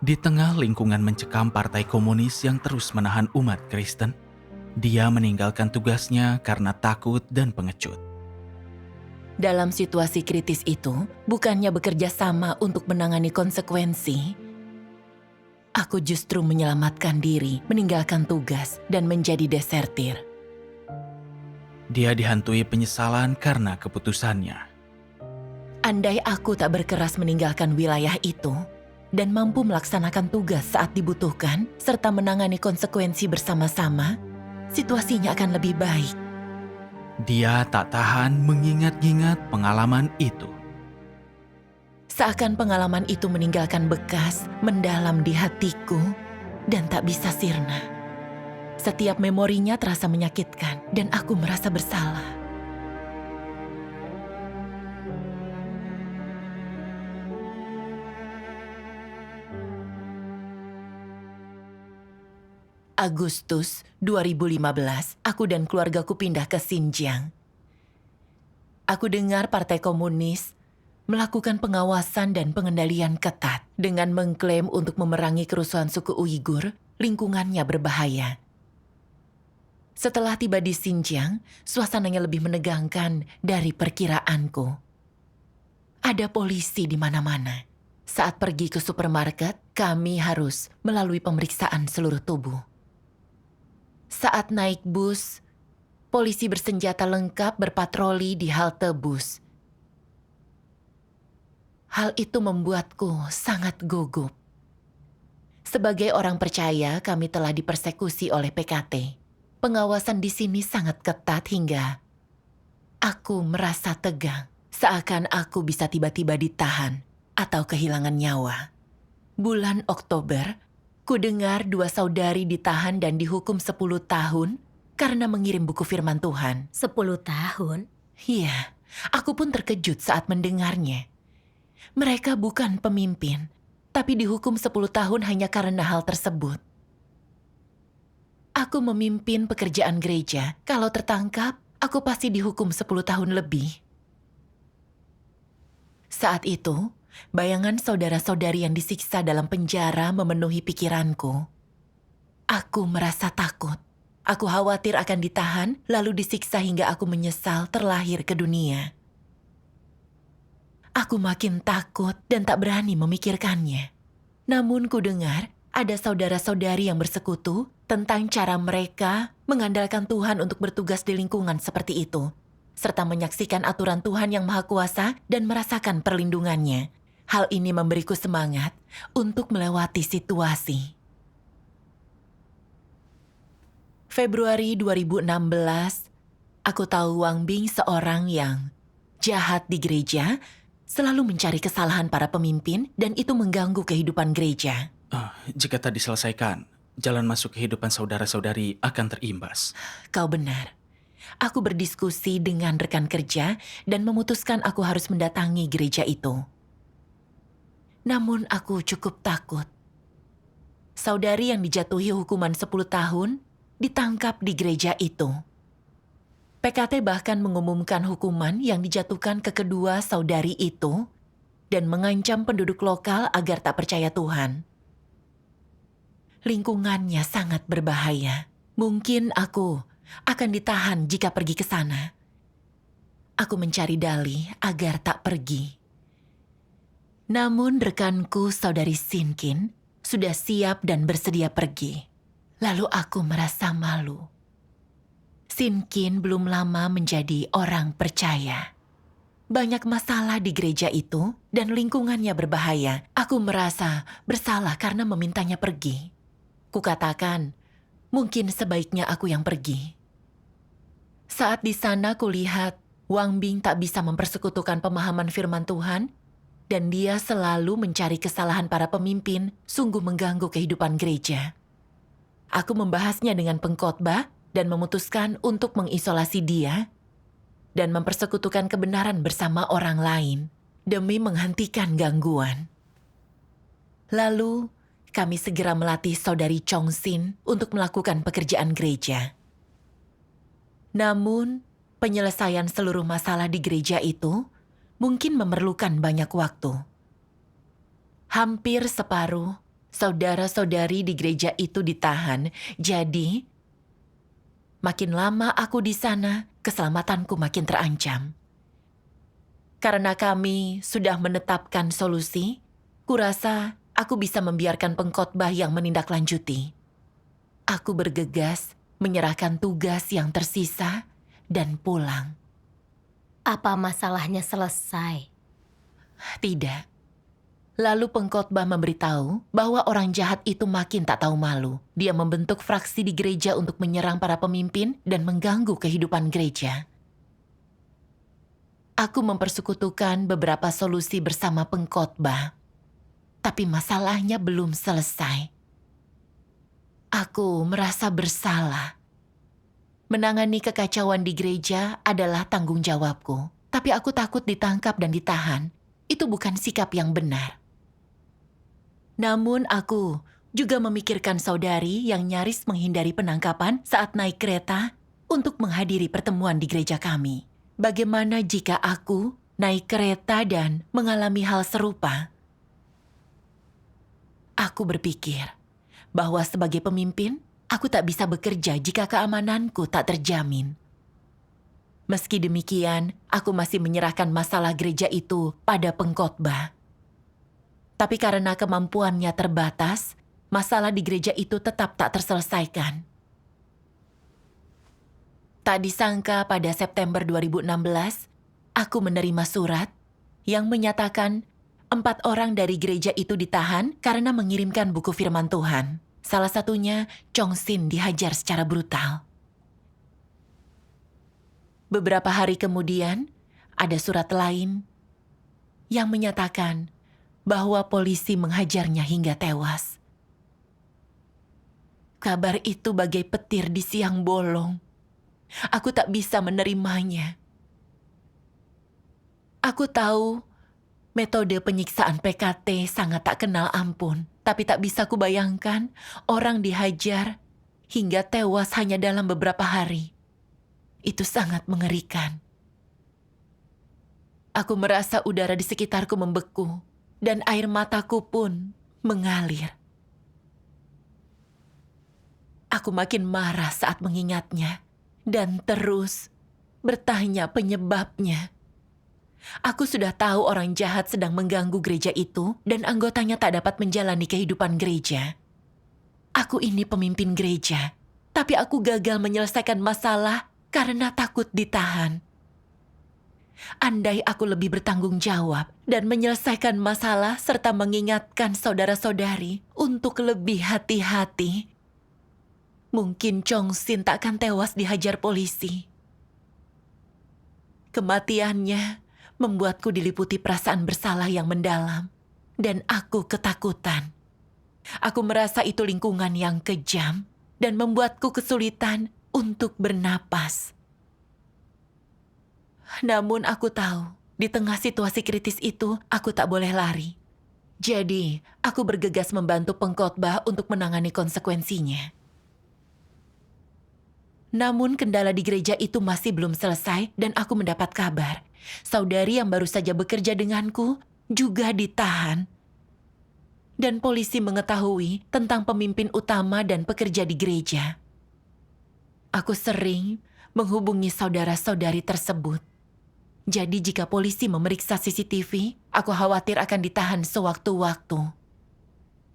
Di tengah lingkungan mencekam Partai Komunis yang terus menahan umat Kristen, dia meninggalkan tugasnya karena takut dan pengecut. Dalam situasi kritis itu, bukannya bekerja sama untuk menangani konsekuensi, aku justru menyelamatkan diri, meninggalkan tugas, dan menjadi desertir. Dia dihantui penyesalan karena keputusannya. Andai aku tak berkeras meninggalkan wilayah itu, dan mampu melaksanakan tugas saat dibutuhkan, serta menangani konsekuensi bersama-sama, situasinya akan lebih baik. Dia tak tahan mengingat-ingat pengalaman itu. Seakan pengalaman itu meninggalkan bekas mendalam di hatiku dan tak bisa sirna. Setiap memorinya terasa menyakitkan dan aku merasa bersalah. Agustus 2015, aku dan keluargaku pindah ke Xinjiang. Aku dengar Partai Komunis melakukan pengawasan dan pengendalian ketat dengan mengklaim untuk memerangi kerusuhan suku Uighur, lingkungannya berbahaya. Setelah tiba di Xinjiang, suasananya lebih menegangkan dari perkiraanku. Ada polisi di mana-mana. Saat pergi ke supermarket, kami harus melalui pemeriksaan seluruh tubuh. Saat naik bus, polisi bersenjata lengkap berpatroli di halte bus. Hal itu membuatku sangat gugup. Sebagai orang percaya, kami telah dipersekusi oleh PKT. Pengawasan di sini sangat ketat hingga aku merasa tegang, seakan aku bisa tiba-tiba ditahan atau kehilangan nyawa. Bulan Oktober, ku dengar 2 saudari ditahan dan dihukum 10 tahun karena mengirim buku firman Tuhan. 10 tahun? Iya, aku pun terkejut saat mendengarnya. Mereka bukan pemimpin, tapi dihukum 10 tahun hanya karena hal tersebut. Aku memimpin pekerjaan gereja. Kalau tertangkap, aku pasti dihukum 10 tahun lebih. Saat itu, bayangan saudara-saudari yang disiksa dalam penjara memenuhi pikiranku. Aku merasa takut. Aku khawatir akan ditahan, lalu disiksa hingga aku menyesal terlahir ke dunia. Aku makin takut dan tak berani memikirkannya. Namun ku dengar ada saudara-saudari yang bersekutu tentang cara mereka mengandalkan Tuhan untuk bertugas di lingkungan seperti itu, serta menyaksikan aturan Tuhan yang Maha Kuasa dan merasakan perlindungannya. Hal ini memberiku semangat untuk melewati situasi. Februari 2016, aku tahu Wang Bing seorang yang jahat di gereja, selalu mencari kesalahan para pemimpin dan itu mengganggu kehidupan gereja. Jika tak diselesaikan, jalan masuk kehidupan saudara-saudari akan terimbas. Kau benar. Aku berdiskusi dengan rekan kerja dan memutuskan aku harus mendatangi gereja itu. Namun aku cukup takut. Saudari yang dijatuhi hukuman 10 tahun ditangkap di gereja itu. PKT bahkan mengumumkan hukuman yang dijatuhkan ke kedua saudari itu dan mengancam penduduk lokal agar tak percaya Tuhan. Lingkungannya sangat berbahaya. Mungkin aku akan ditahan jika pergi ke sana. Aku mencari dalih agar tak pergi. Namun rekanku saudari Sinkin sudah siap dan bersedia pergi. Lalu aku merasa malu. Sinkin belum lama menjadi orang percaya. Banyak masalah di gereja itu dan lingkungannya berbahaya. Aku merasa bersalah karena memintanya pergi. Kukatakan, mungkin sebaiknya aku yang pergi. Saat di sana kulihat Wang Bing tak bisa mempersekutukan pemahaman firman Tuhan dan dia selalu mencari kesalahan para pemimpin, sungguh mengganggu kehidupan gereja. Aku membahasnya dengan pengkhotbah dan memutuskan untuk mengisolasi dia dan mempersekutukan kebenaran bersama orang lain demi menghentikan gangguan. Lalu, kami segera melatih saudari Chong Sin untuk melakukan pekerjaan gereja. Namun, penyelesaian seluruh masalah di gereja itu mungkin memerlukan banyak waktu. Hampir separuh Saudara-saudari di gereja itu ditahan, jadi makin lama aku di sana, keselamatanku makin terancam. Karena kami sudah menetapkan solusi, kurasa aku bisa membiarkan pengkhotbah yang menindaklanjuti. Aku bergegas menyerahkan tugas yang tersisa dan pulang. Apa masalahnya selesai? Tidak. Lalu pengkhotbah memberitahu bahwa orang jahat itu makin tak tahu malu. Dia membentuk fraksi di gereja untuk menyerang para pemimpin dan mengganggu kehidupan gereja. Aku mempersekutukan beberapa solusi bersama pengkhotbah, tapi masalahnya belum selesai. Aku merasa bersalah. Menangani kekacauan di gereja adalah tanggung jawabku, tapi aku takut ditangkap dan ditahan. Itu bukan sikap yang benar. Namun aku juga memikirkan saudari yang nyaris menghindari penangkapan saat naik kereta untuk menghadiri pertemuan di gereja kami. Bagaimana jika aku naik kereta dan mengalami hal serupa? Aku berpikir bahwa sebagai pemimpin, aku tak bisa bekerja jika keamananku tak terjamin. Meski demikian, aku masih menyerahkan masalah gereja itu pada pengkhotbah. Tapi karena kemampuannya terbatas, masalah di gereja itu tetap tak terselesaikan. Tak disangka pada September 2016, aku menerima surat yang menyatakan 4 orang dari gereja itu ditahan karena mengirimkan buku firman Tuhan. Salah satunya, Chong Sin dihajar secara brutal. Beberapa hari kemudian, ada surat lain yang menyatakan bahwa polisi menghajarnya hingga tewas. Kabar itu bagai petir di siang bolong. Aku tak bisa menerimanya. Aku tahu metode penyiksaan PKT sangat tak kenal ampun, tapi tak bisa kubayangkan orang dihajar hingga tewas hanya dalam beberapa hari. Itu sangat mengerikan. Aku merasa udara di sekitarku membeku dan air mataku pun mengalir. Aku makin marah saat mengingatnya dan terus bertanya penyebabnya. Aku sudah tahu orang jahat sedang mengganggu gereja itu dan anggotanya tak dapat menjalani kehidupan gereja. Aku ini pemimpin gereja, tapi aku gagal menyelesaikan masalah karena takut ditahan. Andai aku lebih bertanggung jawab dan menyelesaikan masalah serta mengingatkan saudara-saudari untuk lebih hati-hati, mungkin Chong Sin tak akan tewas dihajar polisi. Kematiannya membuatku diliputi perasaan bersalah yang mendalam, dan aku ketakutan. Aku merasa itu lingkungan yang kejam dan membuatku kesulitan untuk bernapas. Namun aku tahu, di tengah situasi kritis itu, aku tak boleh lari. Jadi, aku bergegas membantu pengkhotbah untuk menangani konsekuensinya. Namun kendala di gereja itu masih belum selesai dan aku mendapat kabar. Saudari yang baru saja bekerja denganku juga ditahan. Dan polisi mengetahui tentang pemimpin utama dan pekerja di gereja. Aku sering menghubungi saudara-saudari tersebut. Jadi jika polisi memeriksa CCTV, aku khawatir akan ditahan sewaktu-waktu.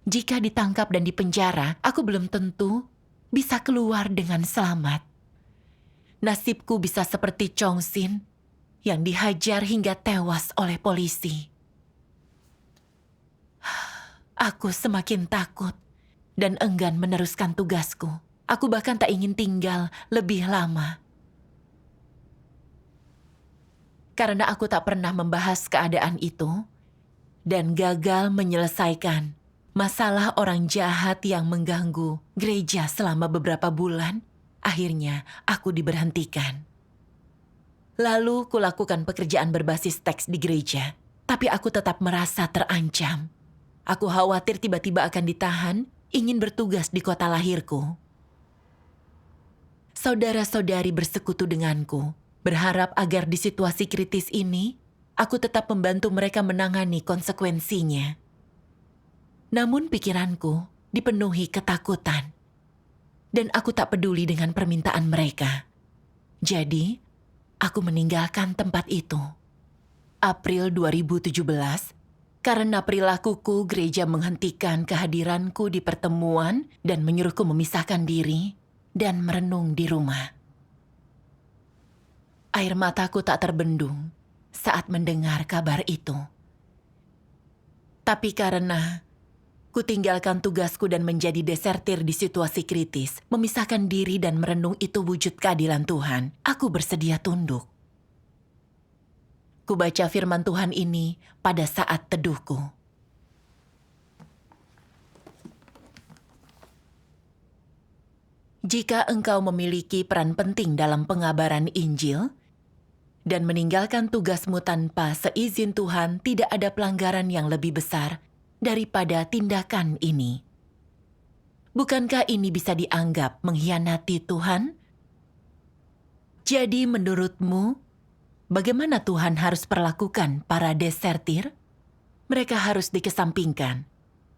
Jika ditangkap dan dipenjara, aku belum tentu bisa keluar dengan selamat. Nasibku bisa seperti Chong Sin yang dihajar hingga tewas oleh polisi. Aku semakin takut dan enggan meneruskan tugasku. Aku bahkan tak ingin tinggal lebih lama. Karena aku tak pernah membahas keadaan itu dan gagal menyelesaikan masalah orang jahat yang mengganggu gereja selama beberapa bulan, akhirnya aku diberhentikan. Lalu kulakukan pekerjaan berbasis teks di gereja, tapi aku tetap merasa terancam. Aku khawatir tiba-tiba akan ditahan, ingin bertugas di kota lahirku. Saudara-saudari bersekutu denganku, berharap agar di situasi kritis ini, aku tetap membantu mereka menangani konsekuensinya. Namun pikiranku dipenuhi ketakutan. Dan aku tak peduli dengan permintaan mereka. Jadi, aku meninggalkan tempat itu. April 2017, karena perilakuku gereja menghentikan kehadiranku di pertemuan dan menyuruhku memisahkan diri dan merenung di rumah. Air mataku tak terbendung saat mendengar kabar itu. Tapi karena ku tinggalkan tugasku dan menjadi desertir di situasi kritis, memisahkan diri dan merenung itu wujud keadilan Tuhan, aku bersedia tunduk. Ku baca firman Tuhan ini pada saat teduhku. Jika engkau memiliki peran penting dalam pengabaran Injil dan meninggalkan tugasmu tanpa seizin Tuhan, tidak ada pelanggaran yang lebih besar daripada tindakan ini. Bukankah ini bisa dianggap mengkhianati Tuhan? Jadi menurutmu, bagaimana Tuhan harus perlakukan para desertir? Mereka harus dikesampingkan.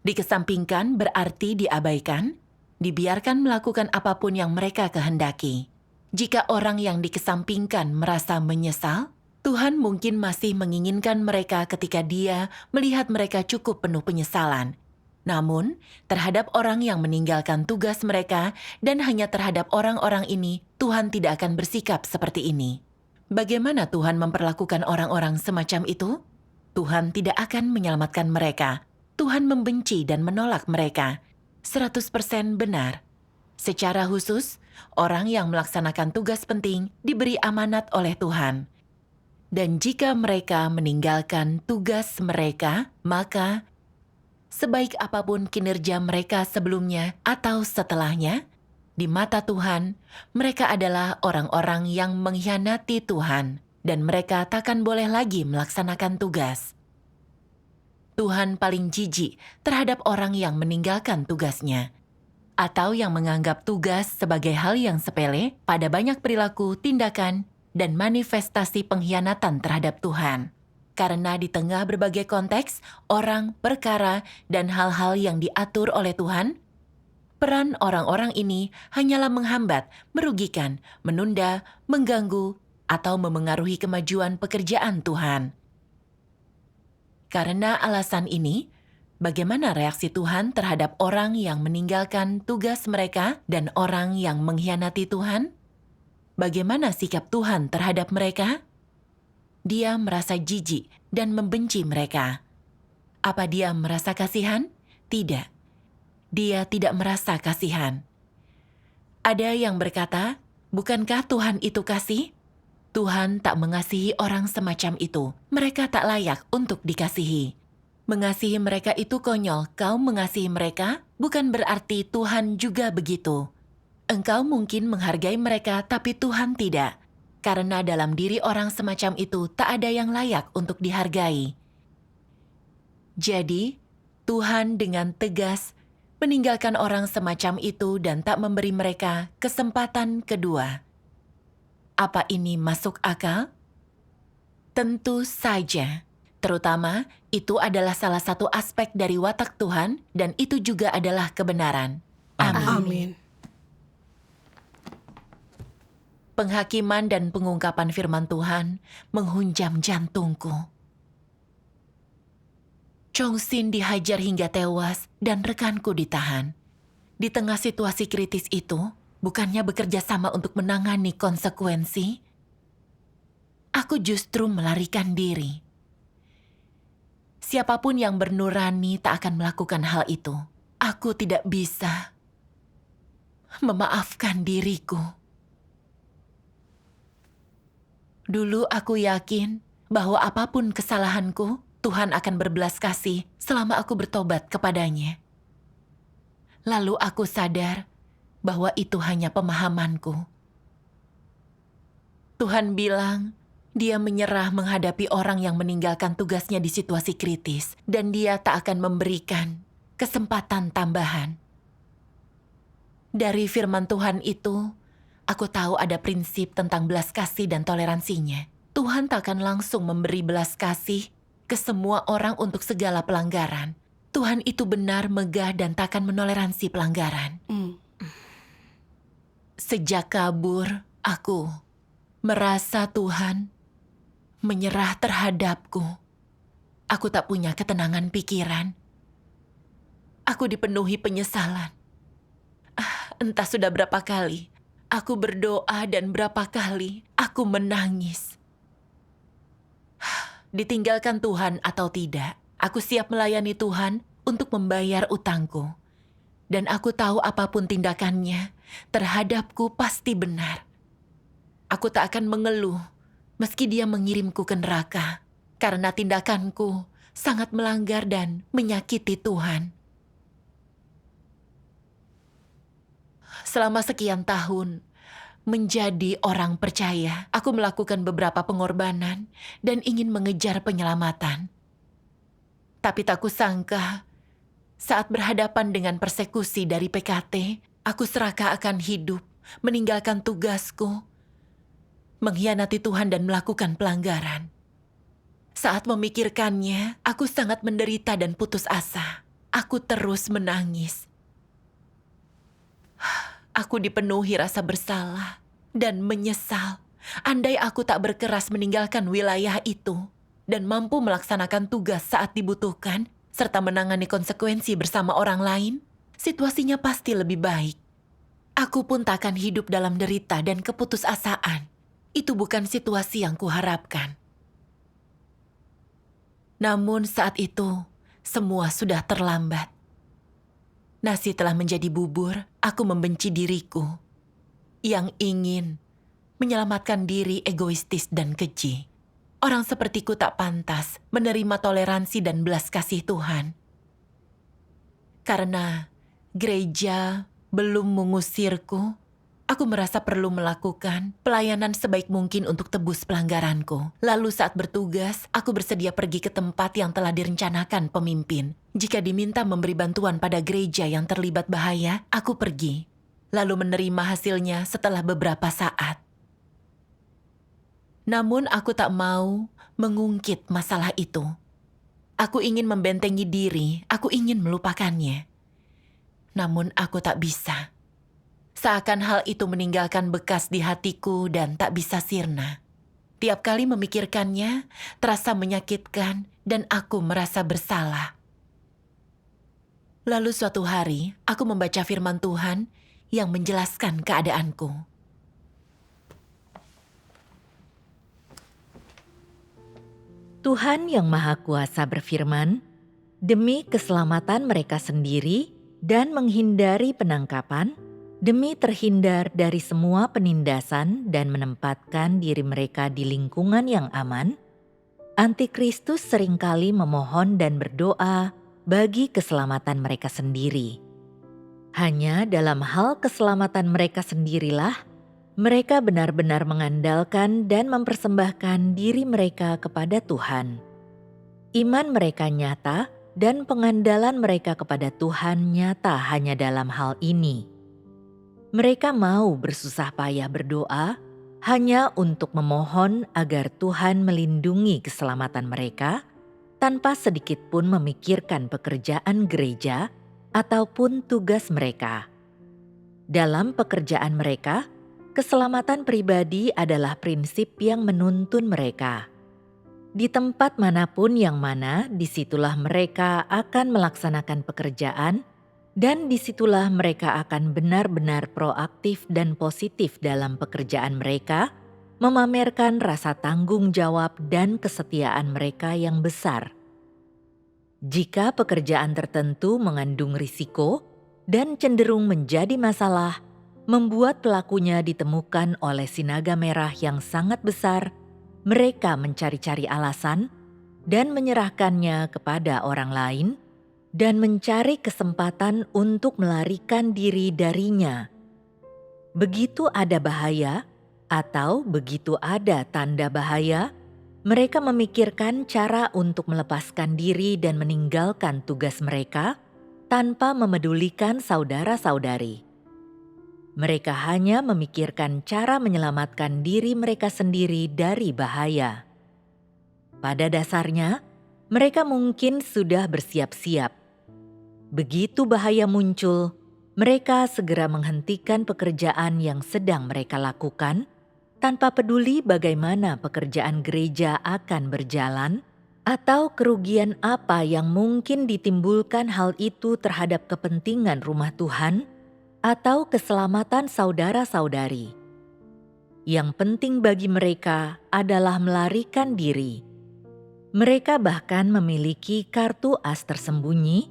Dikesampingkan berarti diabaikan, dibiarkan melakukan apapun yang mereka kehendaki. Jika orang yang dikesampingkan merasa menyesal, Tuhan mungkin masih menginginkan mereka ketika Dia melihat mereka cukup penuh penyesalan. Namun, terhadap orang yang meninggalkan tugas mereka dan hanya terhadap orang-orang ini, Tuhan tidak akan bersikap seperti ini. Bagaimana Tuhan memperlakukan orang-orang semacam itu? Tuhan tidak akan menyelamatkan mereka. Tuhan membenci dan menolak mereka. 100% benar. Secara khusus, orang yang melaksanakan tugas penting diberi amanat oleh Tuhan. Dan jika mereka meninggalkan tugas mereka, maka sebaik apapun kinerja mereka sebelumnya atau setelahnya, di mata Tuhan, mereka adalah orang-orang yang mengkhianati Tuhan, dan mereka takkan boleh lagi melaksanakan tugas. Tuhan paling jijik terhadap orang yang meninggalkan tugasnya, atau yang menganggap tugas sebagai hal yang sepele pada banyak perilaku, tindakan, dan manifestasi pengkhianatan terhadap Tuhan. Karena di tengah berbagai konteks, orang, perkara, dan hal-hal yang diatur oleh Tuhan, peran orang-orang ini hanyalah menghambat, merugikan, menunda, mengganggu, atau memengaruhi kemajuan pekerjaan Tuhan. Karena alasan ini, bagaimana reaksi Tuhan terhadap orang yang meninggalkan tugas mereka dan orang yang mengkhianati Tuhan? Bagaimana sikap Tuhan terhadap mereka? Dia merasa jijik dan membenci mereka. Apa dia merasa kasihan? Tidak. Dia tidak merasa kasihan. Ada yang berkata, bukankah Tuhan itu kasih? Tuhan tak mengasihi orang semacam itu. Mereka tak layak untuk dikasihi. Mengasihi mereka itu konyol. Kau mengasihi mereka, bukan berarti Tuhan juga begitu. Engkau mungkin menghargai mereka, tapi Tuhan tidak. Karena dalam diri orang semacam itu tak ada yang layak untuk dihargai. Jadi, Tuhan dengan tegas meninggalkan orang semacam itu dan tak memberi mereka kesempatan kedua. Apa ini masuk akal? Tentu saja. Terutama, itu adalah salah satu aspek dari watak Tuhan dan itu juga adalah kebenaran. Amin. Penghakiman dan pengungkapan firman Tuhan menghunjam jantungku. Chongsin dihajar hingga tewas dan rekanku ditahan. Di tengah situasi kritis itu, bukannya bekerja sama untuk menangani konsekuensi, aku justru melarikan diri. Siapapun yang bernurani tak akan melakukan hal itu. Aku tidak bisa memaafkan diriku. Dulu aku yakin bahwa apapun kesalahanku, Tuhan akan berbelas kasih selama aku bertobat kepadanya. Lalu aku sadar bahwa itu hanya pemahamanku. Tuhan bilang, Dia menyerah menghadapi orang yang meninggalkan tugasnya di situasi kritis, dan Dia tak akan memberikan kesempatan tambahan. Dari firman Tuhan itu, aku tahu ada prinsip tentang belas kasih dan toleransinya. Tuhan tak akan langsung memberi belas kasih ke semua orang untuk segala pelanggaran. Tuhan itu benar, megah, dan takkan menoleransi pelanggaran. Sejak kabur, aku merasa Tuhan menyerah terhadapku. Aku tak punya ketenangan pikiran. Aku dipenuhi penyesalan. Entah sudah berapa kali aku berdoa dan berapa kali aku menangis. Ditinggalkan Tuhan atau tidak, aku siap melayani Tuhan untuk membayar utangku. Dan aku tahu apapun tindakannya terhadapku pasti benar. Aku tak akan mengeluh meski dia mengirimku ke neraka, karena tindakanku sangat melanggar dan menyakiti Tuhan. Selama sekian tahun menjadi orang percaya, aku melakukan beberapa pengorbanan dan ingin mengejar penyelamatan. Tapi tak kusangka, saat berhadapan dengan persekusi dari PKT, aku serakah akan hidup, meninggalkan tugasku, mengkhianati Tuhan dan melakukan pelanggaran. Saat memikirkannya, aku sangat menderita dan putus asa. Aku terus menangis. Aku dipenuhi rasa bersalah dan menyesal. Andai aku tak berkeras meninggalkan wilayah itu dan mampu melaksanakan tugas saat dibutuhkan, serta menangani konsekuensi bersama orang lain, situasinya pasti lebih baik. Aku pun tak akan hidup dalam derita dan keputusasaan. Itu bukan situasi yang kuharapkan. Namun saat itu, semua sudah terlambat. Nasi telah menjadi bubur, aku membenci diriku yang ingin menyelamatkan diri egoistis dan keji. Orang sepertiku tak pantas menerima toleransi dan belas kasih Tuhan. Karena gereja belum mengusirku, aku merasa perlu melakukan pelayanan sebaik mungkin untuk tebus pelanggaranku. Lalu saat bertugas, aku bersedia pergi ke tempat yang telah direncanakan pemimpin. Jika diminta memberi bantuan pada gereja yang terlibat bahaya, aku pergi. Lalu menerima hasilnya setelah beberapa saat. Namun aku tak mau mengungkit masalah itu. Aku ingin membentengi diri, aku ingin melupakannya. Namun aku tak bisa. Seakan hal itu meninggalkan bekas di hatiku dan tak bisa sirna. Tiap kali memikirkannya, terasa menyakitkan dan aku merasa bersalah. Lalu suatu hari, aku membaca firman Tuhan yang menjelaskan keadaanku. Tuhan yang Maha Kuasa berfirman, demi keselamatan mereka sendiri dan menghindari penangkapan, demi terhindar dari semua penindasan dan menempatkan diri mereka di lingkungan yang aman, Antikristus seringkali memohon dan berdoa bagi keselamatan mereka sendiri. Hanya dalam hal keselamatan mereka sendirilah mereka benar-benar mengandalkan dan mempersembahkan diri mereka kepada Tuhan. Iman mereka nyata dan pengandalan mereka kepada Tuhan nyata hanya dalam hal ini. Mereka mau bersusah payah berdoa hanya untuk memohon agar Tuhan melindungi keselamatan mereka tanpa sedikit pun memikirkan pekerjaan gereja ataupun tugas mereka. Dalam pekerjaan mereka, keselamatan pribadi adalah prinsip yang menuntun mereka. Di tempat manapun yang mana, disitulah mereka akan melaksanakan pekerjaan dan disitulah mereka akan benar-benar proaktif dan positif dalam pekerjaan mereka, memamerkan rasa tanggung jawab dan kesetiaan mereka yang besar. Jika pekerjaan tertentu mengandung risiko dan cenderung menjadi masalah, membuat pelakunya ditemukan oleh sinaga merah yang sangat besar, mereka mencari-cari alasan dan menyerahkannya kepada orang lain dan mencari kesempatan untuk melarikan diri darinya. Begitu ada bahaya atau begitu ada tanda bahaya, mereka memikirkan cara untuk melepaskan diri dan meninggalkan tugas mereka tanpa memedulikan saudara-saudari. Mereka hanya memikirkan cara menyelamatkan diri mereka sendiri dari bahaya. Pada dasarnya, mereka mungkin sudah bersiap-siap, Begitu bahaya muncul, mereka segera menghentikan pekerjaan yang sedang mereka lakukan tanpa peduli bagaimana pekerjaan gereja akan berjalan atau kerugian apa yang mungkin ditimbulkan hal itu terhadap kepentingan rumah Tuhan atau keselamatan saudara-saudari. Yang penting bagi mereka adalah melarikan diri. Mereka bahkan memiliki kartu as tersembunyi,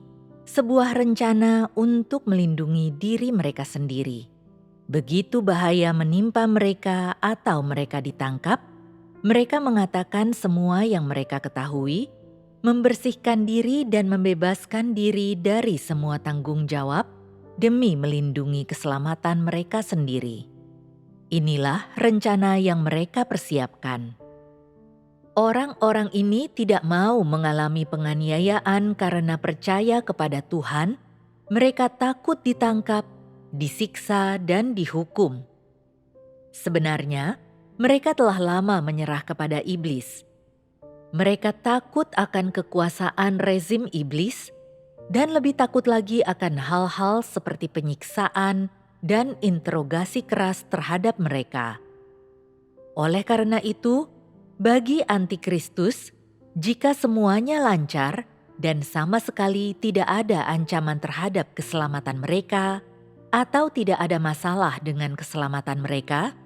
sebuah rencana untuk melindungi diri mereka sendiri. Begitu bahaya menimpa mereka atau mereka ditangkap, mereka mengatakan semua yang mereka ketahui, membersihkan diri dan membebaskan diri dari semua tanggung jawab demi melindungi keselamatan mereka sendiri. Inilah rencana yang mereka persiapkan. Orang-orang ini tidak mau mengalami penganiayaan karena percaya kepada Tuhan. Mereka takut ditangkap, disiksa, dan dihukum. Sebenarnya, mereka telah lama menyerah kepada iblis. Mereka takut akan kekuasaan rezim iblis dan lebih takut lagi akan hal-hal seperti penyiksaan dan interogasi keras terhadap mereka. Oleh karena itu, bagi antikristus, jika semuanya lancar dan sama sekali tidak ada ancaman terhadap keselamatan mereka, atau tidak ada masalah dengan keselamatan mereka,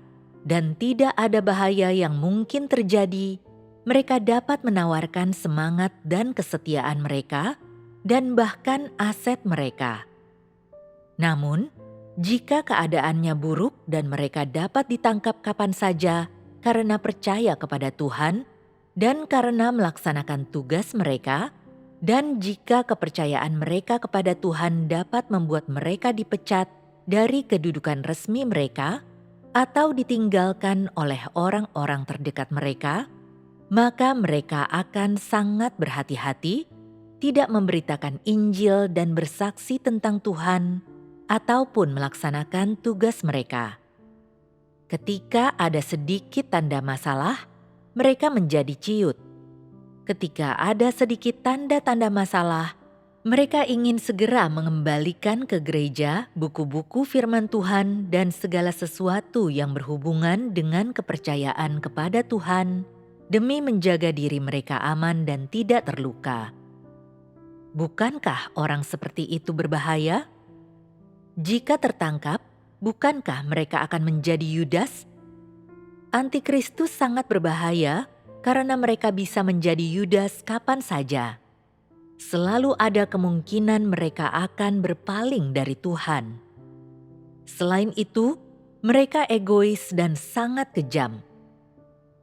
dan tidak ada bahaya yang mungkin terjadi, mereka dapat menawarkan semangat dan kesetiaan mereka, dan bahkan aset mereka. Namun, jika keadaannya buruk dan mereka dapat ditangkap kapan saja karena percaya kepada Tuhan dan karena melaksanakan tugas mereka, dan jika kepercayaan mereka kepada Tuhan dapat membuat mereka dipecat dari kedudukan resmi mereka atau ditinggalkan oleh orang-orang terdekat mereka, maka mereka akan sangat berhati-hati tidak memberitakan Injil dan bersaksi tentang Tuhan ataupun melaksanakan tugas mereka. Ketika ada sedikit tanda masalah, mereka menjadi ciut. Ketika ada sedikit tanda-tanda masalah, mereka ingin segera mengembalikan ke gereja buku-buku firman Tuhan dan segala sesuatu yang berhubungan dengan kepercayaan kepada Tuhan demi menjaga diri mereka aman dan tidak terluka. Bukankah orang seperti itu berbahaya? Jika tertangkap, bukankah mereka akan menjadi Yudas? Antikristus sangat berbahaya karena mereka bisa menjadi Yudas kapan saja. Selalu ada kemungkinan mereka akan berpaling dari Tuhan. Selain itu, mereka egois dan sangat kejam.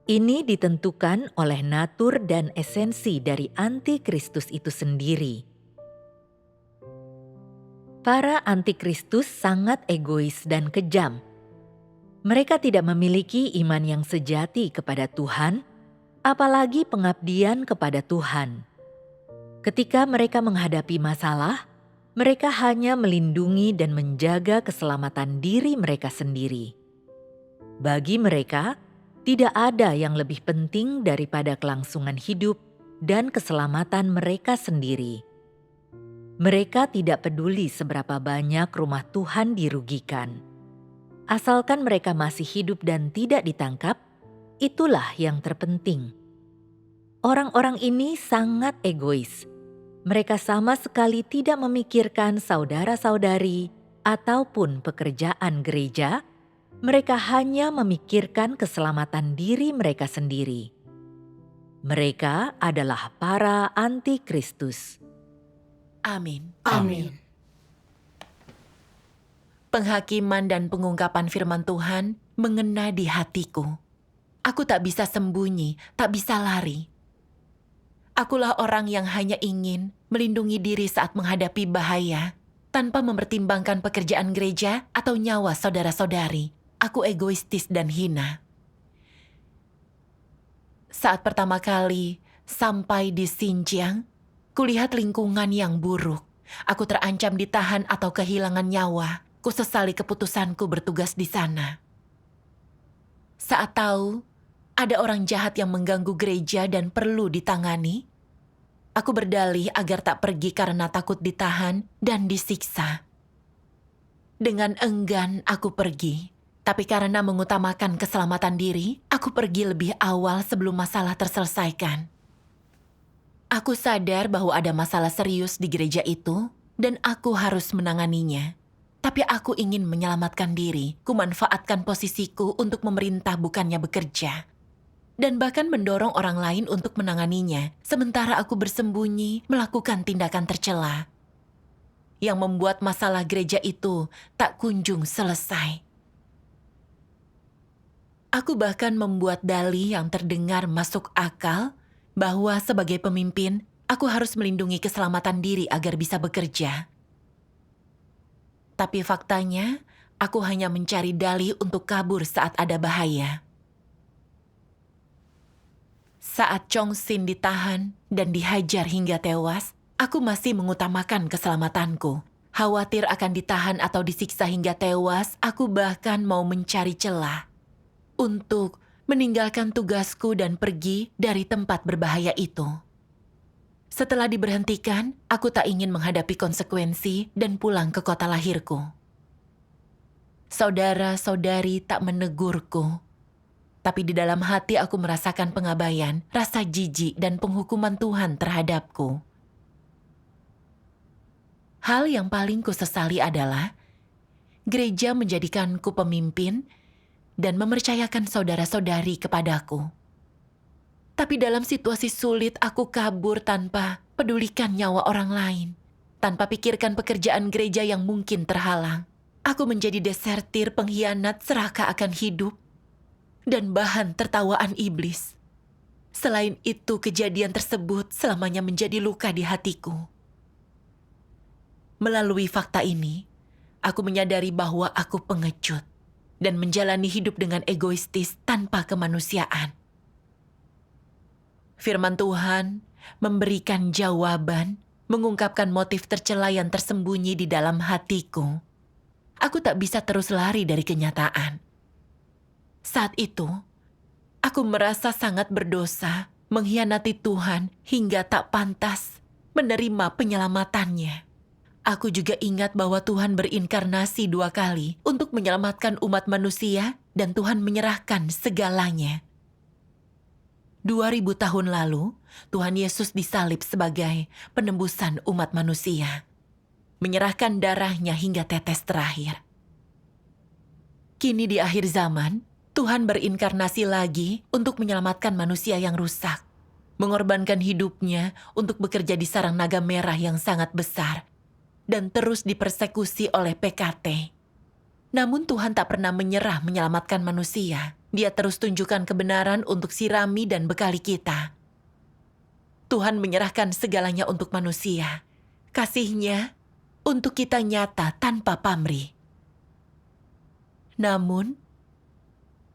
Ini ditentukan oleh natur dan esensi dari antikristus itu sendiri. Para antikristus sangat egois dan kejam. Mereka tidak memiliki iman yang sejati kepada Tuhan, apalagi pengabdian kepada Tuhan. Ketika mereka menghadapi masalah, mereka hanya melindungi dan menjaga keselamatan diri mereka sendiri. Bagi mereka, tidak ada yang lebih penting daripada kelangsungan hidup dan keselamatan mereka sendiri. Mereka tidak peduli seberapa banyak rumah Tuhan dirugikan. Asalkan mereka masih hidup dan tidak ditangkap, itulah yang terpenting. Orang-orang ini sangat egois. Mereka sama sekali tidak memikirkan saudara-saudari ataupun pekerjaan gereja. Mereka hanya memikirkan keselamatan diri mereka sendiri. Mereka adalah para antikristus. Amin. Amin. Penghakiman dan pengungkapan firman Tuhan mengena di hatiku. Aku tak bisa sembunyi, tak bisa lari. Akulah orang yang hanya ingin melindungi diri saat menghadapi bahaya, tanpa mempertimbangkan pekerjaan gereja atau nyawa saudara-saudari. Aku egoistis dan hina. Saat pertama kali sampai di Xinjiang, kulihat lingkungan yang buruk. Aku terancam ditahan atau kehilangan nyawa. Kusesali keputusanku bertugas di sana. Saat tahu ada orang jahat yang mengganggu gereja dan perlu ditangani, Aku berdalih agar tak pergi karena takut ditahan dan disiksa. Dengan enggan aku pergi, tapi karena mengutamakan keselamatan diri, aku pergi lebih awal sebelum masalah terselesaikan. Aku sadar bahwa ada masalah serius di gereja itu dan aku harus menanganinya. Tapi aku ingin menyelamatkan diri, kumanfaatkan posisiku untuk memerintah bukannya bekerja. Dan bahkan mendorong orang lain untuk menanganinya, sementara aku bersembunyi melakukan tindakan tercela yang membuat masalah gereja itu tak kunjung selesai. Aku bahkan membuat dalih yang terdengar masuk akal bahwa sebagai pemimpin, aku harus melindungi keselamatan diri agar bisa bekerja. Tapi faktanya, aku hanya mencari dalih untuk kabur saat ada bahaya. Saat Chong Sin ditahan dan dihajar hingga tewas, aku masih mengutamakan keselamatanku. Khawatir akan ditahan atau disiksa hingga tewas, aku bahkan mau mencari celah untuk meninggalkan tugasku dan pergi dari tempat berbahaya itu. Setelah diberhentikan, aku tak ingin menghadapi konsekuensi dan pulang ke kota lahirku. Saudara-saudari tak menegurku. Tapi di dalam hati aku merasakan pengabaian, rasa jijik dan penghukuman Tuhan terhadapku. Hal yang paling kusesali adalah gereja menjadikanku pemimpin dan mempercayakan saudara-saudari kepadaku. Tapi dalam situasi sulit aku kabur tanpa pedulikan nyawa orang lain, tanpa pikirkan pekerjaan gereja yang mungkin terhalang. Aku menjadi desertir pengkhianat serakah akan hidup dan bahan tertawaan iblis. Selain itu, kejadian tersebut selamanya menjadi luka di hatiku. Melalui fakta ini, aku menyadari bahwa aku pengecut dan menjalani hidup dengan egoistis tanpa kemanusiaan. Firman Tuhan memberikan jawaban, mengungkapkan motif tercela yang tersembunyi di dalam hatiku. Aku tak bisa terus lari dari kenyataan. Saat itu, aku merasa sangat berdosa, mengkhianati Tuhan hingga tak pantas menerima penyelamatannya. Aku juga ingat bahwa Tuhan berinkarnasi 2 kali untuk menyelamatkan umat manusia dan Tuhan menyerahkan segalanya. 2000 tahun lalu, Tuhan Yesus disalib sebagai penembusan umat manusia, menyerahkan darahnya hingga tetes terakhir. Kini di akhir zaman, Tuhan berinkarnasi lagi untuk menyelamatkan manusia yang rusak, mengorbankan hidupnya untuk bekerja di sarang naga merah yang sangat besar, dan terus dipersekusi oleh PKT. Namun Tuhan tak pernah menyerah menyelamatkan manusia. Dia terus tunjukkan kebenaran untuk sirami dan bekali kita. Tuhan menyerahkan segalanya untuk manusia. Kasih-Nya untuk kita nyata tanpa pamrih. Namun,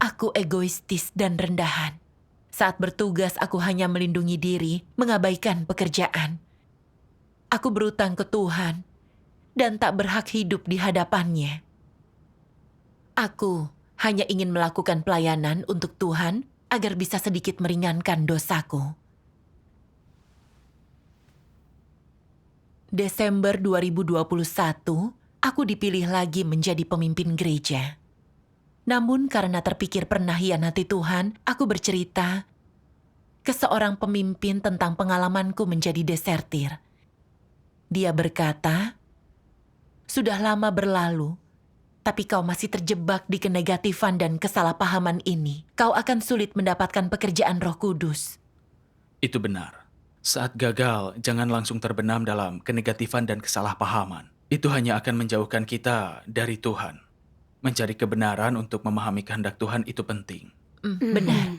aku egoistis dan rendahan. Saat bertugas aku hanya melindungi diri, mengabaikan pekerjaan. Aku berutang ke Tuhan dan tak berhak hidup di hadapan-Nya. Aku hanya ingin melakukan pelayanan untuk Tuhan agar bisa sedikit meringankan dosaku. Desember 2021, aku dipilih lagi menjadi pemimpin gereja. Namun karena terpikir pernah hianati Tuhan, aku bercerita ke seorang pemimpin tentang pengalamanku menjadi desertir. Dia berkata, "Sudah lama berlalu, tapi kau masih terjebak di kenegatifan dan kesalahpahaman ini. Kau akan sulit mendapatkan pekerjaan Roh Kudus." Itu benar. Saat gagal, jangan langsung terbenam dalam kenegatifan dan kesalahpahaman. Itu hanya akan menjauhkan kita dari Tuhan. Mencari kebenaran untuk memahami kehendak Tuhan itu penting. Benar.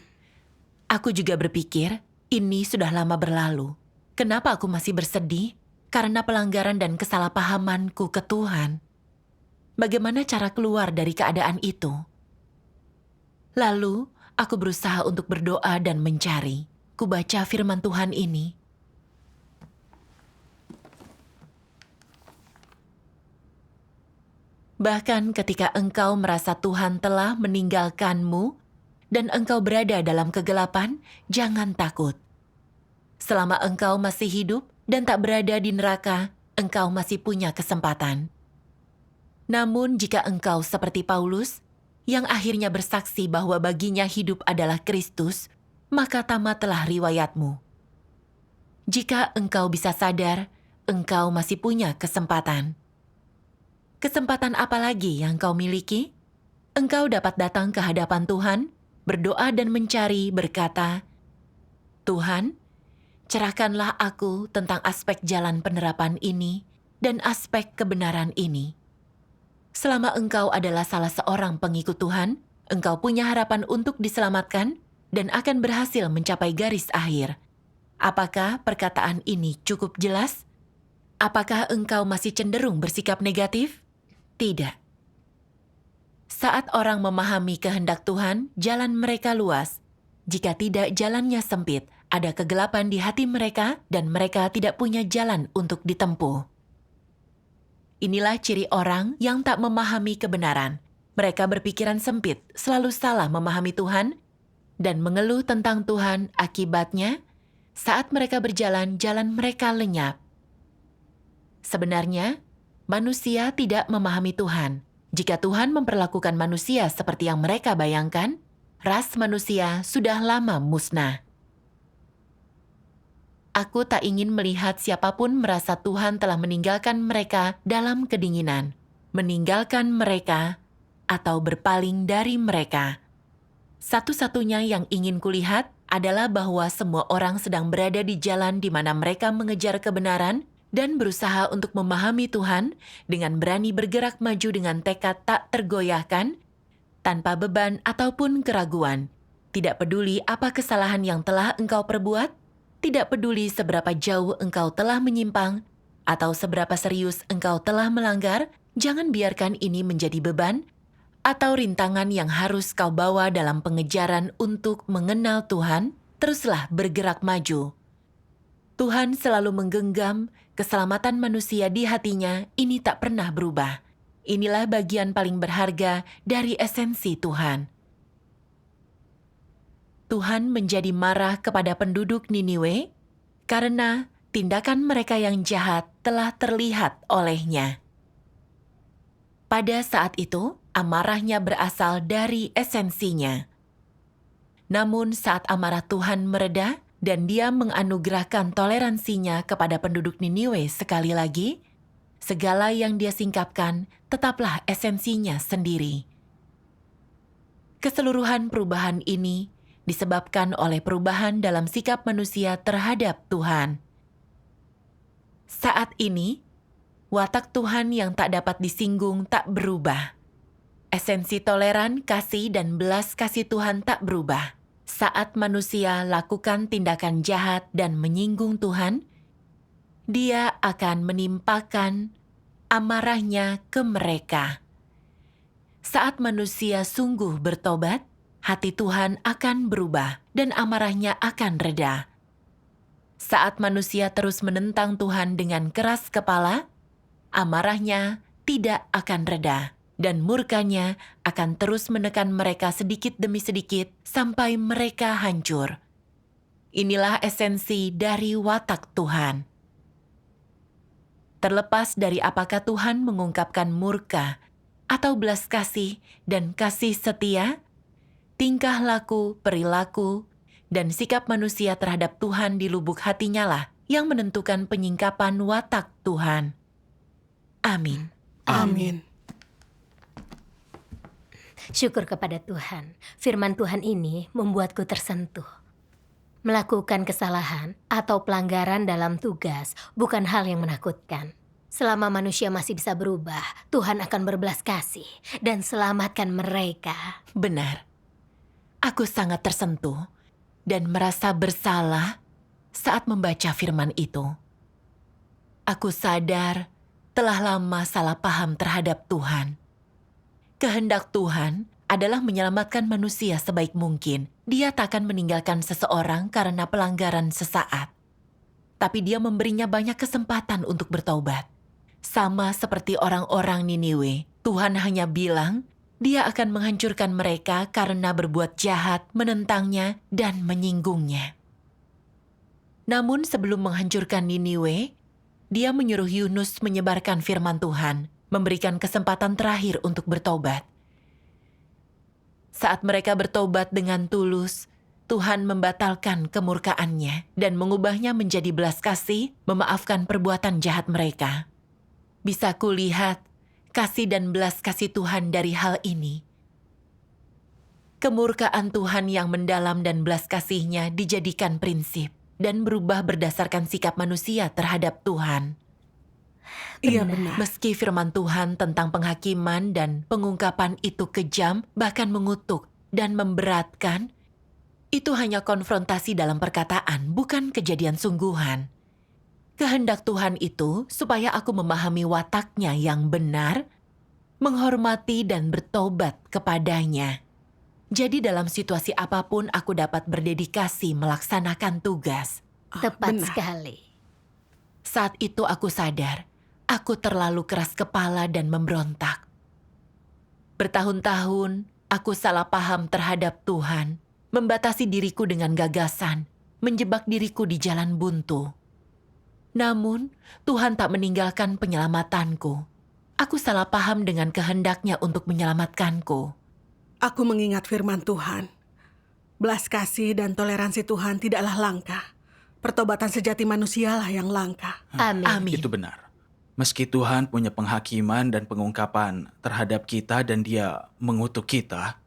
Aku juga berpikir, ini sudah lama berlalu. Kenapa aku masih bersedih? Karena pelanggaran dan kesalahpahamanku ke Tuhan. Bagaimana cara keluar dari keadaan itu? Lalu, aku berusaha untuk berdoa dan mencari. Kubaca firman Tuhan ini. Bahkan ketika engkau merasa Tuhan telah meninggalkanmu dan engkau berada dalam kegelapan, jangan takut. Selama engkau masih hidup dan tak berada di neraka, engkau masih punya kesempatan. Namun jika engkau seperti Paulus, yang akhirnya bersaksi bahwa baginya hidup adalah Kristus, maka tamatlah riwayatmu. Jika engkau bisa sadar, engkau masih punya kesempatan. Kesempatan apa lagi yang kau miliki? Engkau dapat datang ke hadapan Tuhan, berdoa dan mencari, berkata, Tuhan, cerahkanlah aku tentang aspek jalan penerapan ini dan aspek kebenaran ini. Selama engkau adalah salah seorang pengikut Tuhan, engkau punya harapan untuk diselamatkan dan akan berhasil mencapai garis akhir. Apakah perkataan ini cukup jelas? Apakah engkau masih cenderung bersikap negatif? Tidak. Saat orang memahami kehendak Tuhan, jalan mereka luas. Jika tidak, jalannya sempit. Ada kegelapan di hati mereka dan mereka tidak punya jalan untuk ditempuh. Inilah ciri orang yang tak memahami kebenaran. Mereka berpikiran sempit, selalu salah memahami Tuhan, dan mengeluh tentang Tuhan. Akibatnya, saat mereka berjalan, jalan mereka lenyap. Sebenarnya, manusia tidak memahami Tuhan. Jika Tuhan memperlakukan manusia seperti yang mereka bayangkan, ras manusia sudah lama musnah. Aku tak ingin melihat siapapun merasa Tuhan telah meninggalkan mereka dalam kedinginan, meninggalkan mereka, atau berpaling dari mereka. Satu-satunya yang ingin kulihat adalah bahwa semua orang sedang berada di jalan di mana mereka mengejar kebenaran dan berusaha untuk memahami Tuhan dengan berani bergerak maju dengan tekad tak tergoyahkan, tanpa beban ataupun keraguan. Tidak peduli apa kesalahan yang telah engkau perbuat, tidak peduli seberapa jauh engkau telah menyimpang, atau seberapa serius engkau telah melanggar, jangan biarkan ini menjadi beban atau rintangan yang harus kau bawa dalam pengejaran untuk mengenal Tuhan. Teruslah bergerak maju. Tuhan selalu menggenggam keselamatan manusia di hatinya, ini tak pernah berubah. Inilah bagian paling berharga dari esensi Tuhan. Tuhan menjadi marah kepada penduduk Niniwe karena tindakan mereka yang jahat telah terlihat olehnya. Pada saat itu, amarahnya berasal dari esensinya. Namun saat amarah Tuhan mereda dan Dia menganugerahkan toleransinya kepada penduduk Niniwe sekali lagi, segala yang Dia singkapkan tetaplah esensinya sendiri. Keseluruhan perubahan ini disebabkan oleh perubahan dalam sikap manusia terhadap Tuhan. Saat ini, watak Tuhan yang tak dapat disinggung tak berubah. Esensi toleran, kasih, dan belas kasih Tuhan tak berubah. Saat manusia lakukan tindakan jahat dan menyinggung Tuhan, Dia akan menimpakan amarahnya ke mereka. Saat manusia sungguh bertobat, hati Tuhan akan berubah dan amarahnya akan reda. Saat manusia terus menentang Tuhan dengan keras kepala, amarahnya tidak akan reda dan murkanya akan terus menekan mereka sedikit demi sedikit sampai mereka hancur. Inilah esensi dari watak Tuhan. Terlepas dari apakah Tuhan mengungkapkan murka atau belas kasih dan kasih setia, tingkah laku, perilaku, dan sikap manusia terhadap Tuhan di lubuk hatinya lah yang menentukan penyingkapan watak Tuhan. Amin. Amin. Syukur kepada Tuhan, firman Tuhan ini membuatku tersentuh. Melakukan kesalahan atau pelanggaran dalam tugas bukan hal yang menakutkan. Selama manusia masih bisa berubah, Tuhan akan berbelas kasih dan selamatkan mereka. Benar. Aku sangat tersentuh dan merasa bersalah saat membaca firman itu. Aku sadar telah lama salah paham terhadap Tuhan. Kehendak Tuhan adalah menyelamatkan manusia sebaik mungkin. Dia tak akan meninggalkan seseorang karena pelanggaran sesaat. Tapi Dia memberinya banyak kesempatan untuk bertaubat. Sama seperti orang-orang Niniwe, Tuhan hanya bilang Dia akan menghancurkan mereka karena berbuat jahat, menentangnya, dan menyinggungnya. Namun sebelum menghancurkan Niniwe, dia menyuruh Yunus menyebarkan firman Tuhan, memberikan kesempatan terakhir untuk bertobat. Saat mereka bertobat dengan tulus, Tuhan membatalkan kemurkaannya dan mengubahnya menjadi belas kasih, memaafkan perbuatan jahat mereka. Bisa kulihat kasih dan belas kasih Tuhan dari hal ini. Kemurkaan Tuhan yang mendalam dan belas kasih-Nya dijadikan prinsip dan berubah berdasarkan sikap manusia terhadap Tuhan. Iya benar. Meski firman Tuhan tentang penghakiman dan pengungkapan itu kejam, bahkan mengutuk dan memberatkan, itu hanya konfrontasi dalam perkataan, bukan kejadian sungguhan. Kehendak Tuhan itu supaya aku memahami wataknya yang benar, menghormati dan bertobat kepadanya. Jadi dalam situasi apapun aku dapat berdedikasi melaksanakan tugas. Tepat Benar. sekali. Saat itu aku sadar, aku terlalu keras kepala dan memberontak. Bertahun-tahun, aku salah paham terhadap Tuhan, membatasi diriku dengan gagasan, menjebak diriku di jalan buntu. Namun, Tuhan tak meninggalkan penyelamatanku. Aku salah paham dengan kehendaknya untuk menyelamatkanku. Aku mengingat firman Tuhan. Belas kasih dan toleransi Tuhan tidaklah langka. Pertobatan sejati manusialah yang langka. Amin. Amin. Itu benar. Meski Tuhan punya penghakiman dan pengungkapan terhadap kita dan Dia mengutuk kita,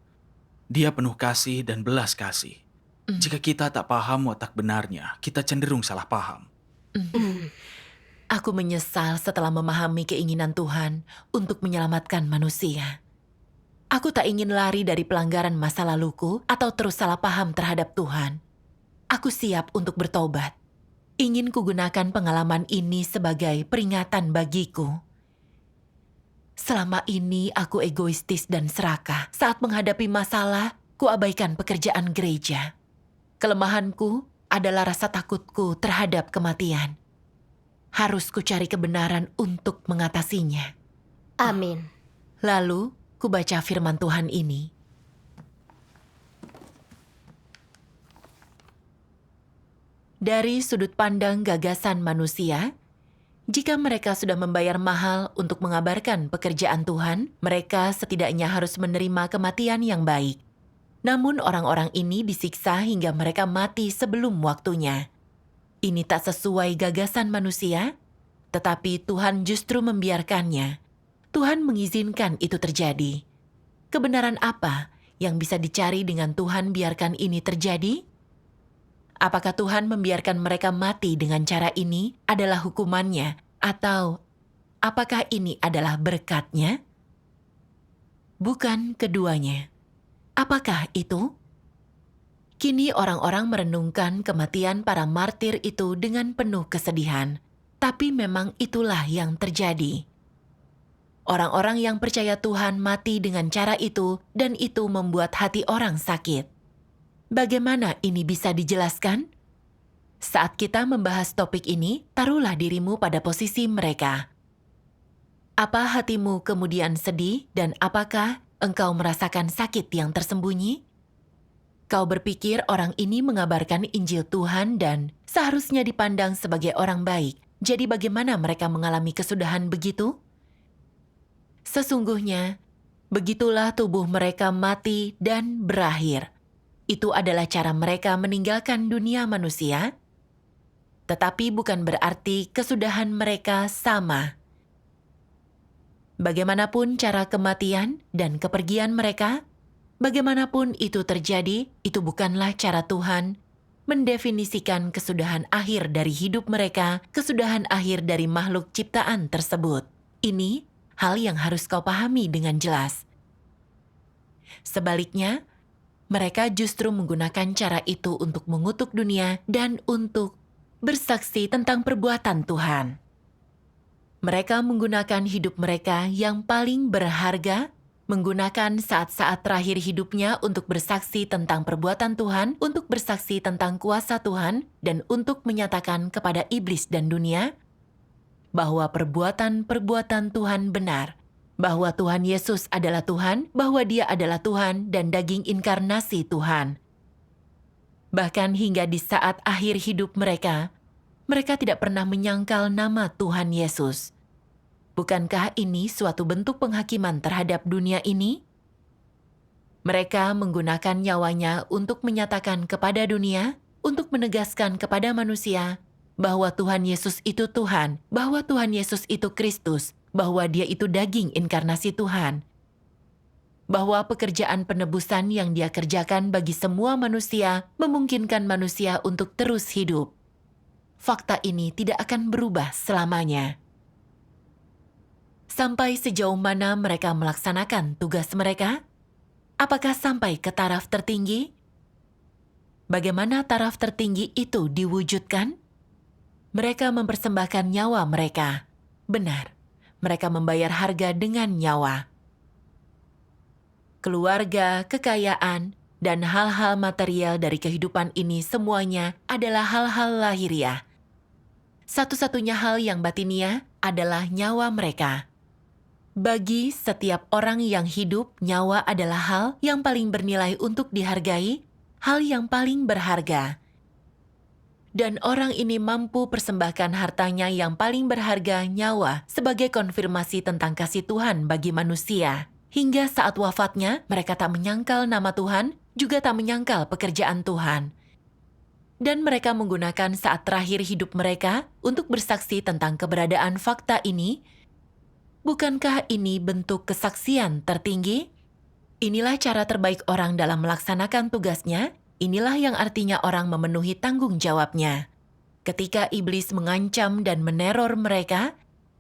Dia penuh kasih dan belas kasih. Jika kita tak paham watak benarnya, kita cenderung salah paham. Aku menyesal setelah memahami keinginan Tuhan untuk menyelamatkan manusia. Aku tak ingin lari dari pelanggaran masa laluku atau terus salah paham terhadap Tuhan. Aku siap untuk bertobat. Ingin kugunakan pengalaman ini sebagai peringatan bagiku. Selama ini aku egoistis dan serakah. Saat menghadapi masalah, kuabaikan pekerjaan gereja. Kelemahanku adalah rasa takutku terhadap kematian. Harus kucari kebenaran untuk mengatasinya. Amin. Lalu, kubaca firman Tuhan ini. Dari sudut pandang gagasan manusia, jika mereka sudah membayar mahal untuk mengabarkan pekerjaan Tuhan, mereka setidaknya harus menerima kematian yang baik. Namun orang-orang ini disiksa hingga mereka mati sebelum waktunya. Ini tak sesuai gagasan manusia, tetapi Tuhan justru membiarkannya. Tuhan mengizinkan itu terjadi. Kebenaran apa yang bisa dicari dengan Tuhan biarkan ini terjadi? Apakah Tuhan membiarkan mereka mati dengan cara ini adalah hukumannya, atau apakah ini adalah berkat-Nya? Bukan keduanya. Apakah itu? Kini orang-orang merenungkan kematian para martir itu dengan penuh kesedihan, tapi memang itulah yang terjadi. Orang-orang yang percaya Tuhan mati dengan cara itu, dan itu membuat hati orang sakit. Bagaimana ini bisa dijelaskan? Saat kita membahas topik ini, taruhlah dirimu pada posisi mereka. Apa hatimu kemudian sedih dan apakah engkau merasakan sakit yang tersembunyi? Kau berpikir orang ini mengabarkan Injil Tuhan dan seharusnya dipandang sebagai orang baik. Jadi bagaimana mereka mengalami kesudahan begitu? Sesungguhnya, begitulah tubuh mereka mati dan berakhir. Itu adalah cara mereka meninggalkan dunia manusia, tetapi bukan berarti kesudahan mereka sama. Bagaimanapun cara kematian dan kepergian mereka, bagaimanapun itu terjadi, itu bukanlah cara Tuhan mendefinisikan kesudahan akhir dari hidup mereka, kesudahan akhir dari makhluk ciptaan tersebut. Ini hal yang harus kau pahami dengan jelas. Sebaliknya, mereka justru menggunakan cara itu untuk mengutuk dunia dan untuk bersaksi tentang perbuatan Tuhan. Mereka menggunakan hidup mereka yang paling berharga, menggunakan saat-saat terakhir hidupnya untuk bersaksi tentang perbuatan Tuhan, untuk bersaksi tentang kuasa Tuhan, dan untuk menyatakan kepada iblis dan dunia bahwa perbuatan-perbuatan Tuhan benar, bahwa Tuhan Yesus adalah Tuhan, bahwa Dia adalah Tuhan dan daging inkarnasi Tuhan. Bahkan hingga di saat akhir hidup mereka, mereka tidak pernah menyangkal nama Tuhan Yesus. Bukankah ini suatu bentuk penghakiman terhadap dunia ini? Mereka menggunakan nyawanya untuk menyatakan kepada dunia, untuk menegaskan kepada manusia bahwa Tuhan Yesus itu Tuhan, bahwa Tuhan Yesus itu Kristus, bahwa Dia itu daging inkarnasi Tuhan, bahwa pekerjaan penebusan yang Dia kerjakan bagi semua manusia memungkinkan manusia untuk terus hidup. Fakta ini tidak akan berubah selamanya. Sampai sejauh mana mereka melaksanakan tugas mereka? Apakah sampai ke taraf tertinggi? Bagaimana taraf tertinggi itu diwujudkan? Mereka mempersembahkan nyawa mereka. Benar, mereka membayar harga dengan nyawa. Keluarga, kekayaan, dan hal-hal material dari kehidupan ini semuanya adalah hal-hal lahiriah. Satu-satunya hal yang batinia adalah nyawa mereka. Bagi setiap orang yang hidup, nyawa adalah hal yang paling bernilai untuk dihargai, hal yang paling berharga. Dan orang ini mampu persembahkan hartanya yang paling berharga, nyawa, sebagai konfirmasi tentang kasih Tuhan bagi manusia. Hingga saat wafatnya, mereka tak menyangkal nama Tuhan, juga tak menyangkal pekerjaan Tuhan. Dan mereka menggunakan saat terakhir hidup mereka untuk bersaksi tentang keberadaan fakta ini. Bukankah ini bentuk kesaksian tertinggi? Inilah cara terbaik orang dalam melaksanakan tugasnya. Inilah yang artinya orang memenuhi tanggung jawabnya. Ketika iblis mengancam dan meneror mereka,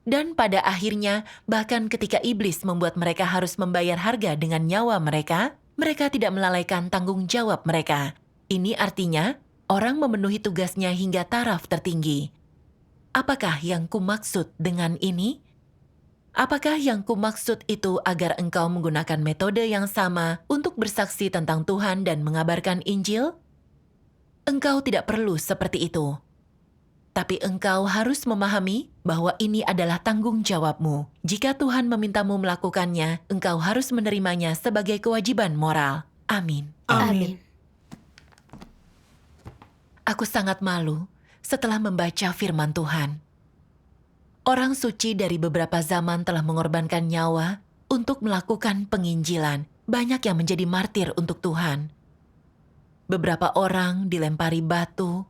dan pada akhirnya bahkan ketika iblis membuat mereka harus membayar harga dengan nyawa mereka, mereka tidak melalaikan tanggung jawab mereka. Ini artinya orang memenuhi tugasnya hingga taraf tertinggi. Apakah yang kumaksud dengan ini? Apakah yang kumaksud itu agar engkau menggunakan metode yang sama untuk bersaksi tentang Tuhan dan mengabarkan Injil? Engkau tidak perlu seperti itu. Tapi engkau harus memahami bahwa ini adalah tanggung jawabmu. Jika Tuhan memintamu melakukannya, engkau harus menerimanya sebagai kewajiban moral. Amin. Amin. Aku sangat malu setelah membaca firman Tuhan. Orang suci dari beberapa zaman telah mengorbankan nyawa untuk melakukan penginjilan. Banyak yang menjadi martir untuk Tuhan. Beberapa orang dilempari batu,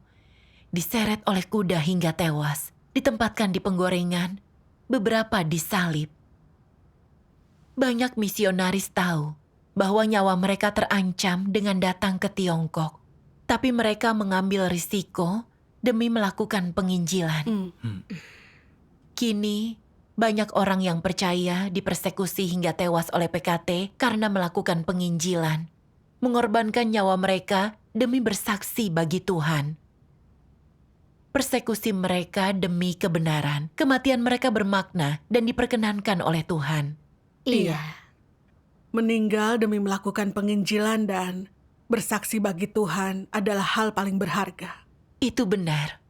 diseret oleh kuda hingga tewas, ditempatkan di penggorengan, beberapa disalib. Banyak misionaris tahu bahwa nyawa mereka terancam dengan datang ke Tiongkok, tapi mereka mengambil risiko demi melakukan penginjilan. Kini, banyak orang yang percaya dipersekusi hingga tewas oleh PKT karena melakukan penginjilan, mengorbankan nyawa mereka demi bersaksi bagi Tuhan. Persekusi mereka demi kebenaran, kematian mereka bermakna dan diperkenankan oleh Tuhan. Iya. Meninggal demi melakukan penginjilan dan bersaksi bagi Tuhan adalah hal paling berharga. Itu benar.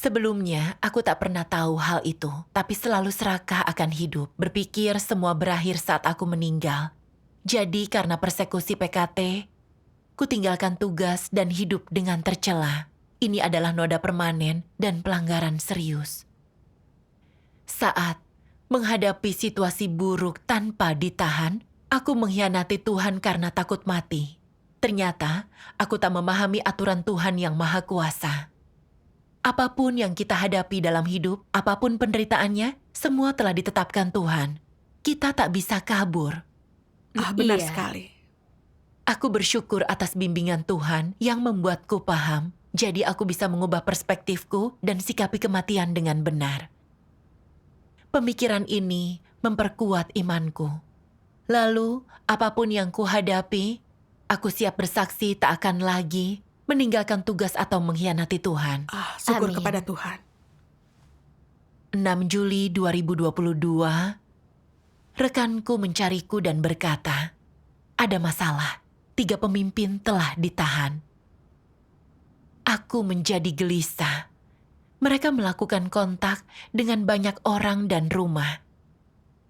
Sebelumnya, aku tak pernah tahu hal itu, tapi selalu serakah akan hidup, berpikir semua berakhir saat aku meninggal. Jadi karena persekusi PKT, ku tinggalkan tugas dan hidup dengan tercela. Ini adalah noda permanen dan pelanggaran serius. Saat menghadapi situasi buruk tanpa ditahan, aku mengkhianati Tuhan karena takut mati. Ternyata, aku tak memahami aturan Tuhan yang Maha Kuasa. Apapun yang kita hadapi dalam hidup, apapun penderitaannya, semua telah ditetapkan Tuhan. Kita tak bisa kabur. Benar Iya. sekali. Aku bersyukur atas bimbingan Tuhan yang membuatku paham, jadi aku bisa mengubah perspektifku dan sikapi kematian dengan benar. Pemikiran ini memperkuat imanku. Lalu, apapun yang kuhadapi, aku siap bersaksi tak akan lagi meninggalkan tugas atau mengkhianati Tuhan. Syukur Amin. kepada Tuhan. 6 Juli 2022, rekanku mencariku dan berkata, ada masalah, 3 pemimpin telah ditahan. Aku menjadi gelisah. Mereka melakukan kontak dengan banyak orang dan rumah.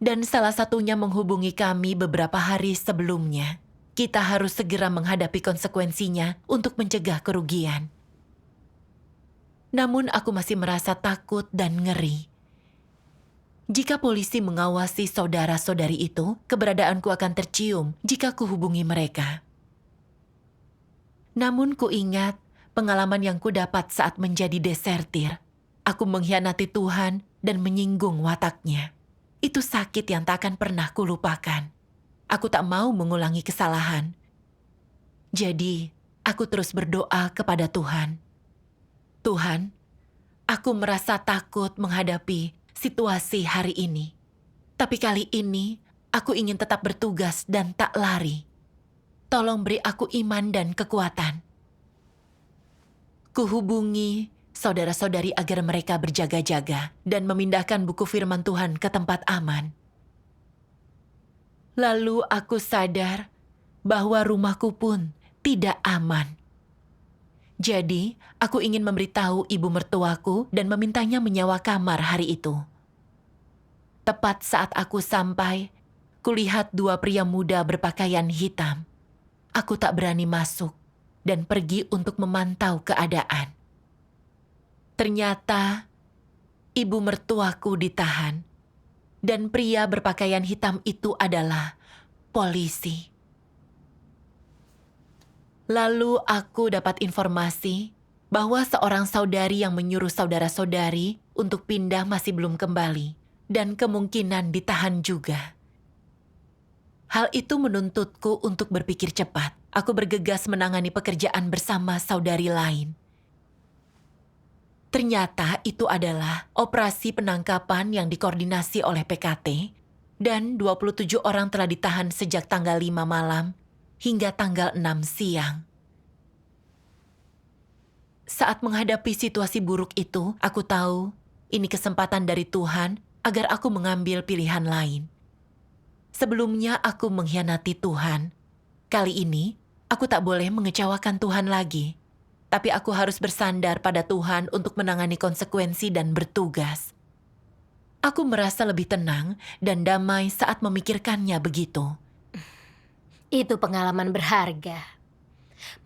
Dan salah satunya menghubungi kami beberapa hari sebelumnya. kita harus segera menghadapi konsekuensinya untuk mencegah kerugian. Namun aku masih merasa takut dan ngeri. Jika polisi mengawasi saudara-saudari itu, keberadaanku akan tercium jika kuhubungi mereka. Namun kuingat pengalaman yang kudapat saat menjadi desertir. Aku mengkhianati Tuhan dan menyinggung wataknya. Itu sakit yang tak akan pernah kulupakan. Aku tak mau mengulangi kesalahan. Jadi, aku terus berdoa kepada Tuhan. Tuhan, aku merasa takut menghadapi situasi hari ini. Tapi kali ini, aku ingin tetap bertugas dan tak lari. Tolong beri aku iman dan kekuatan. Kuhubungi saudara-saudari agar mereka berjaga-jaga dan memindahkan buku firman Tuhan ke tempat aman. Lalu aku sadar bahwa rumahku pun tidak aman. Jadi, aku ingin memberitahu ibu mertuaku dan memintanya menyewa kamar hari itu. Tepat saat aku sampai, kulihat 2 pria muda berpakaian hitam. Aku tak berani masuk dan pergi untuk memantau keadaan. Ternyata ibu mertuaku ditahan dan pria berpakaian hitam itu adalah polisi. Lalu aku dapat informasi bahwa seorang saudari yang menyuruh saudara-saudari untuk pindah masih belum kembali dan kemungkinan ditahan juga. Hal itu menuntutku untuk berpikir cepat. Aku bergegas menangani pekerjaan bersama saudari lain. Ternyata itu adalah operasi penangkapan yang dikoordinasi oleh PKT dan 27 orang telah ditahan sejak tanggal 5 malam hingga tanggal 6 siang. Saat menghadapi situasi buruk itu, aku tahu ini kesempatan dari Tuhan agar aku mengambil pilihan lain. Sebelumnya aku mengkhianati Tuhan. Kali ini, aku tak boleh mengecewakan Tuhan lagi. Tapi aku harus bersandar pada Tuhan untuk menangani konsekuensi dan bertugas. Aku merasa lebih tenang dan damai saat memikirkannya begitu. Itu pengalaman berharga.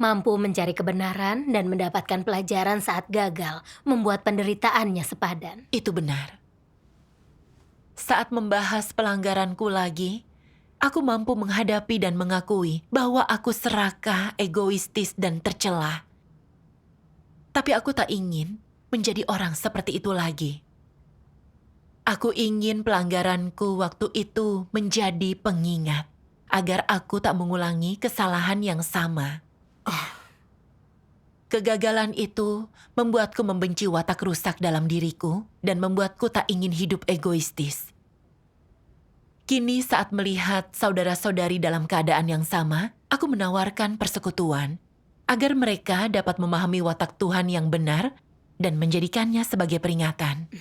Mampu mencari kebenaran dan mendapatkan pelajaran saat gagal, membuat penderitaannya sepadan. Itu benar. Saat membahas pelanggaranku lagi, aku mampu menghadapi dan mengakui bahwa aku serakah, egoistis, dan tercela. Tapi aku tak ingin menjadi orang seperti itu lagi. Aku ingin pelanggaranku waktu itu menjadi pengingat, agar aku tak mengulangi kesalahan yang sama. Kegagalan itu membuatku membenci watak rusak dalam diriku dan membuatku tak ingin hidup egoistis. Kini saat melihat saudara-saudari dalam keadaan yang sama, aku menawarkan persekutuan agar mereka dapat memahami watak Tuhan yang benar dan menjadikannya sebagai peringatan.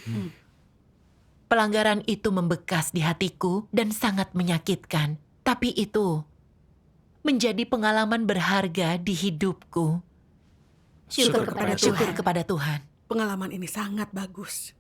Pelanggaran itu membekas di hatiku dan sangat menyakitkan, tapi itu menjadi pengalaman berharga di hidupku. Syukur kepada Tuhan. Syukur kepada Tuhan. Pengalaman ini sangat bagus.